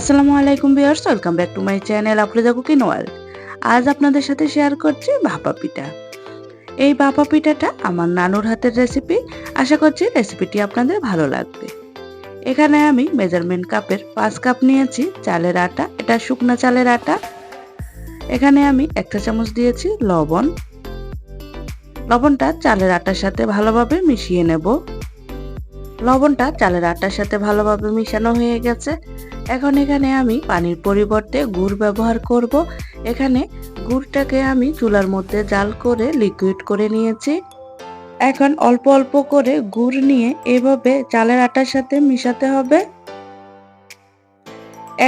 আসসালামু আলাইকুম viewers, welcome back to my channel Afroza cooking world. আজ আপনাদের সাথে শেয়ার করছি ভাপা পিঠা। এই ভাপা পিঠাটা আমার নানুর হাতের রেসিপি। আশা করছি রেসিপিটি আপনাদের ভালো লাগবে। এখানে আমি মেজারমেন্ট কাপের 5 কাপ নিয়েছি চালের আটা। এটা শুকনা চালের আটা। এখানে আমি 1 চা চামচ দিয়েছি লবণ। লবণটা চালের আটার সাথে ভালোভাবে মিশিয়ে নেব। লবণটা চালের আটার সাথে ভালোভাবে মিশানো হয়ে গেছে। এখন এখানে আমি পানির পরিবর্তে গুড় ব্যবহার করব। এখানে গুড়টাকে আমি চুলার মধ্যে জাল করে লিকুইড করে নিয়েছি। এখন অল্প অল্প করে গুড় নিয়ে এভাবে চালের আটার সাথে মিশাতে হবে।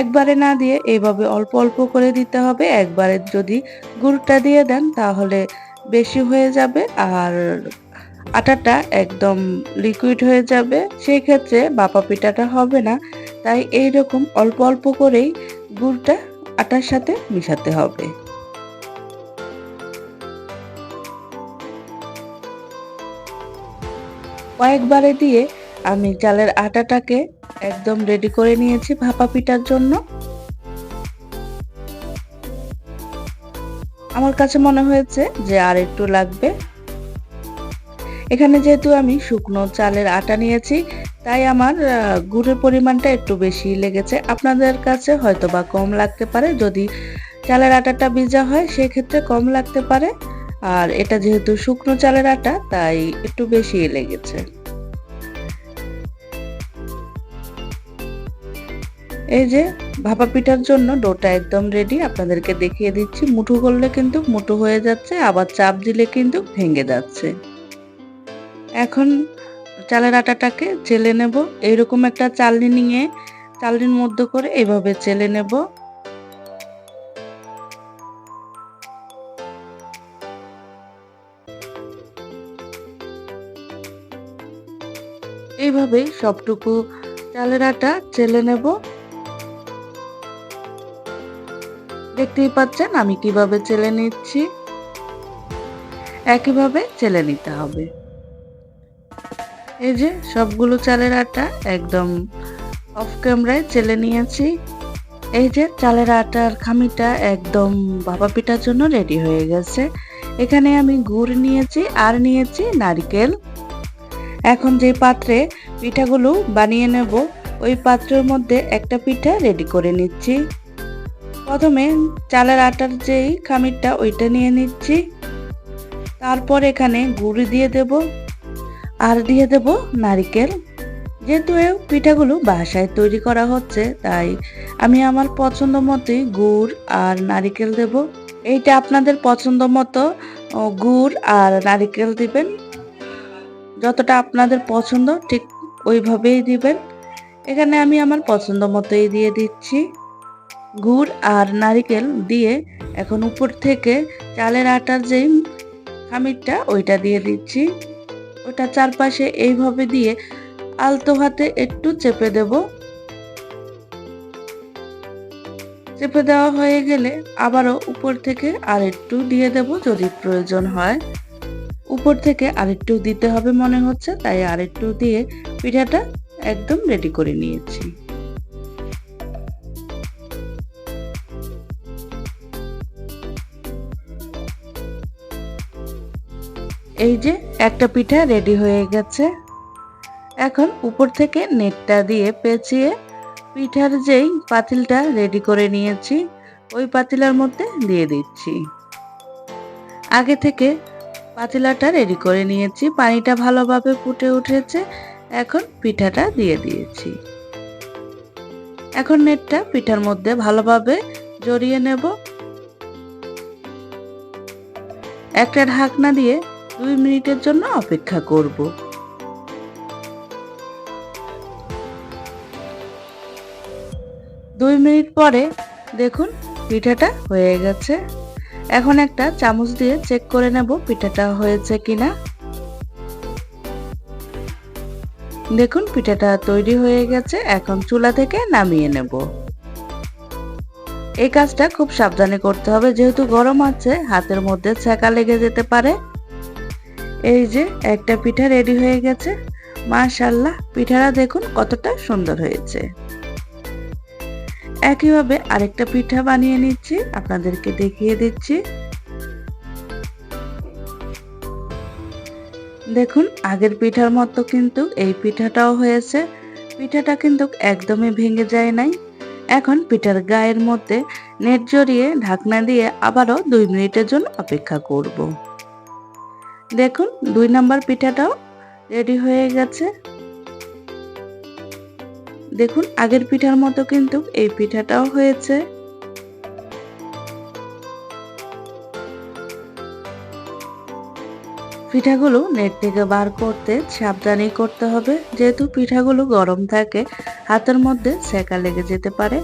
একবারে না দিয়ে এভাবে অল্প অল্প করে দিতে হবে। একবারে যদি গুড়টা দিয়ে দেন তাহলে বেশি হয়ে যাবে আর আটাটা একদম লিকুইড হয়ে যাবে, সেই ক্ষেত্রে ভাপা পিঠাটা হবে না। তাই এইরকম অল্প অল্প করেই গুড়টা আটার সাথে মিশাতে হবে। কয়েকবারে দিয়ে আমি চালের আটাটাকে একদম রেডি করে নিয়েছি ভাপা পিঠার জন্য। আমার কাছে মনে হয়েছে যে আর একটু লাগবে। এখানে যেহেতু আমি শুকনো চালের আটা নিয়েছি তাই আমার গুড়ের পরিমাণটা একটু বেশি লেগেছে। আপনাদের কাছে হয়তো বা কম লাগতে পারে, যদি চালের আটাটা ভিজা হয় সেক্ষেত্রে কম লাগতে পারে। আর এটা যেহেতু শুকনো চালের আটা তাই একটু বেশি লেগেছে। এই যে ভাপা পিঠার জন্য ডোটা একদম রেডি। আপনাদেরকে দেখিয়ে দিচ্ছি, মুঠো করলে কিন্তু মুঠো হয়ে যাচ্ছে, আবার চাপ দিলে কিন্তু ভেঙে যাচ্ছে। এখন চালের আটাটাকে চেলে নেব। এইরকম একটা চালনি নিয়ে চালনির মধ্যে করে এভাবে চেলে নেব। এইভাবে সবটুকু চালের আটা চেলে নেব। দেখতেই পাচ্ছেন আমি কিভাবে চেলে নিচ্ছি। একইভাবে চেলে নিতে হবে। এই যে সবগুলো চালের আটা একদম অফ ক্যামেরায় চেলে নিয়েছি। এই যে চালের আটার খামিটা একদম ভাপা পিঠার জন্য রেডি হয়ে গেছে। এখানে আমি গুড় নিয়েছি আর নিয়েছি নারকেল। এখন যে পাত্রে পিঠাগুলো বানিয়ে নেব ওই পাত্রের মধ্যে একটা পিঠা রেডি করে নিচ্ছি। প্রথমে চালের আটার যেই খামিরটা ওইটা নিয়ে নিচ্ছি। তারপর এখানে গুড় দিয়ে দেব আর দিয়ে দেব নারকেল। যেহেতু এই পিঠাগুলো বাসায় তৈরি করা হচ্ছে তাই আমি আমার পছন্দ মতোই গুড় আর নারকেল দেব। এইটা আপনাদের পছন্দ মতো গুড় আর নারকেল দিবেন, যতটা আপনাদের পছন্দ ঠিক ওইভাবেই দিবেন। এখানে আমি আমার পছন্দ মতোই দিয়ে দিচ্ছি। গুড় আর নারকেল দিয়ে এখন উপর থেকে চালের আটার যে খামিরটা ওইটা দিয়ে দিচ্ছি। ওটা চারপাশে এইভাবে দিয়ে আলতো হাতে একটু চেপে দেব। চেপে দেওয়া হয়ে গেলে আবারও উপর থেকে আর একটু দিয়ে দেব যদি প্রয়োজন হয়। উপর থেকে আরেকটু দিতে হবে মনে হচ্ছে, তাই আরেকটু দিয়ে পিঠাটা একদম রেডি করে নিয়েছি। এই যে একটা পিঠা রেডি হয়ে গেছে। এখন উপর থেকে নেটটা দিয়ে পেঁচিয়ে পিঠার যেই পাতিলটা রেডি করে নিয়েছি ওই পাতিলার মধ্যে দিয়ে দিচ্ছি। আগে থেকে পাতিলাটা রেডি করে নিয়েছি, পানিটা ভালোভাবে ফুটে উঠেছে। এখন পিঠাটা দিয়ে দিয়েছি। এখন নেটটা পিঠার মধ্যে ভালোভাবে জড়িয়ে নেব। একটা ঢাকনা দিয়ে 2 মিনিটের জন্য অপেক্ষা করব। 2 মিনিট পরে দেখুন পিঠাটা হয়ে গেছে। এখন একটা চামচ দিয়ে চেক করে নেব পিঠাটা হয়েছে কিনা। দেখুন পিঠাটা তৈরি হয়ে গেছে। এখন চুলা থেকে নামিয়ে নেব। এই কাজটা খুব সাবধানে করতে হবে, যেহেতু গরম আছে হাতের মধ্যে ছ্যাঁকা লেগে যেতে পারে। এই যে একটা পিঠা রেডি হয়ে গেছে। মাশাআল্লাহ, পিঠাটা দেখুন কতটা সুন্দর হয়েছে। একইভাবে আরেকটা পিঠা বানিয়ে নিচ্ছি, আপনাদেরকে দেখিয়ে দিচ্ছি। দেখুন আগের পিঠার মতো কিন্তু এই পিঠাটাও হয়েছে। পিঠাটা কিন্তু একদমই ভেঙে যায় নাই। এখন পিঠার গায়ের মধ্যে নেট জড়িয়ে ঢাকনা দিয়ে আবারও 2 মিনিটের জন্য অপেক্ষা করব। দেখুন 2 নাম্বার পিঠাটাও রেডি হয়ে গেছে। দেখুন আগের পিঠার মতো কিন্তু এই পিঠাটাও হয়েছে। পিঠাগুলো নেট থেকে বার করতে সাবধানে করতে হবে, যেহেতু পিঠাগুলো গরম থাকে হাতের মধ্যে সেকা লেগে যেতে পারে।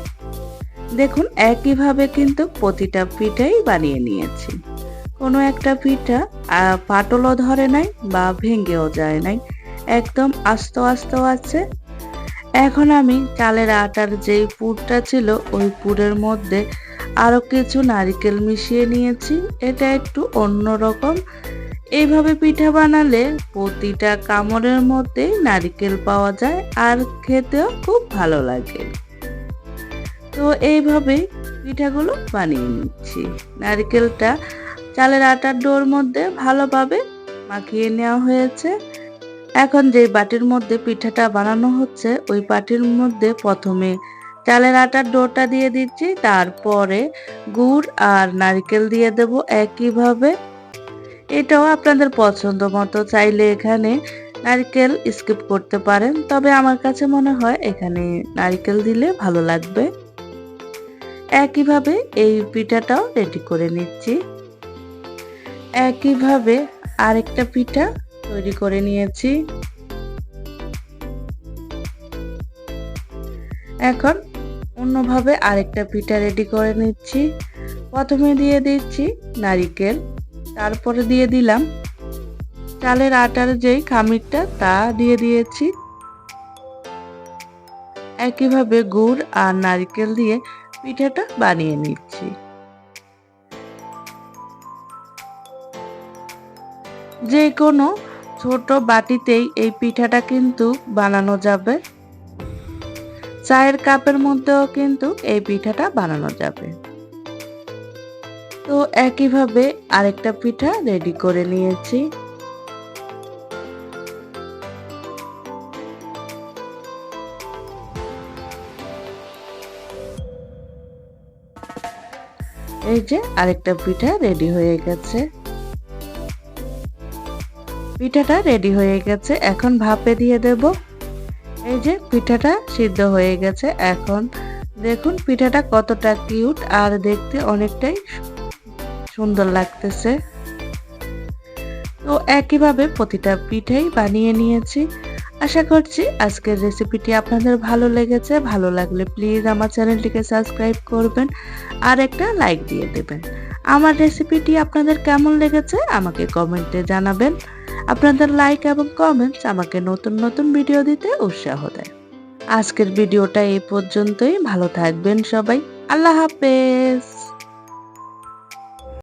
দেখুন একইভাবে কিন্তু প্রতিটা পিঠাই বানিয়ে নিয়েছি। কোনো একটা পিঠা ফাটলও ধরে নাই বা ভেঙেও যায় নাই, একদম আস্তে আস্তে আছে। এখন আমি চালের আটার যেই পুরটা ছিল ওই পুরের মধ্যে আরো কিছু নারকেল মিশিয়ে নিয়েছি। এটা একটু অন্যরকম। এইভাবে পিঠা বানালে প্রতিটা কামড়ের মধ্যে নারকেল পাওয়া যায় আর খেতেও খুব ভালো লাগে। তো এইভাবে পিঠাগুলো বানিয়ে নিচ্ছি। নারকেলটা চালের আটার ডোর মধ্যে ভালোভাবে মাখিয়ে নেওয়া হয়েছে। এখন যে বাটির মধ্যে পিঠাটা বানানো হচ্ছে ওই বাটির মধ্যে প্রথমে চালের আটার ডোটা দিয়ে দিচ্ছি, তারপরে গুড় আর নারকেল দিয়ে দেব একইভাবে। এটাও আপনাদের পছন্দ মতো, চাইলে এখানে নারকেল স্কিপ করতে পারেন, তবে আমার কাছে মনে হয় এখানে নারকেল দিলে ভালো লাগবে। একইভাবে এই পিঠাটাও রেডি করে নিচ্ছি। একইভাবে আরেকটা পিঠা তৈরি করে নিয়েছি। এখন অন্যভাবে আরেকটা পিঠা রেডি করে নিচ্ছি। প্রথমে দিয়ে দিচ্ছি নারকেল, তারপরে দিয়ে দিলাম চালের আটার যেই খামিরটা তা দিয়ে দিয়েছি। একইভাবে গুড় আর নারকেল দিয়ে পিঠাটা বানিয়ে নিচ্ছি। যে কোনো ছোট বাটিতেই এই পিঠাটা কিন্তু বানানো যাবে। চায়ের কাপের মধ্যেও কিন্তু এই পিঠাটা বানানো যাবে। তো একইভাবে আরেকটা পিঠা রেডি করে নিয়েছি। এই যে আরেকটা পিঠা রেডি হয়ে গেছে। পিঠাটা রেডি হয়ে গেছে, এখন ভাপে দিয়ে দেব। এই যে পিঠাটা সিদ্ধ হয়ে গেছে। এখন দেখুন পিঠাটা কতটা কিউট আর দেখতে অনেকটাই সুন্দর লাগতেছে। তো একইভাবে প্রতিটা পিঠাই বানিয়ে নিয়েছি। আশা করছি আজকের রেসিপিটি আপনাদের ভালো লেগেছে। ভালো লাগলে প্লিজ আমার চ্যানেলটিকে সাবস্ক্রাইব করবেন আর একটা লাইক দিয়ে দেবেন। আমার রেসিপিটি আপনাদের কেমন লেগেছে আমাকে কমেন্টে জানাবেন। আপনাদের লাইক এবং কমেন্টস আমাকে নতুন নতুন ভিডিও দিতে উৎসাহ দেয়। আজকের ভিডিওটা এই পর্যন্তই। ভালো থাকবেন সবাই। আল্লাহ হাফেজ।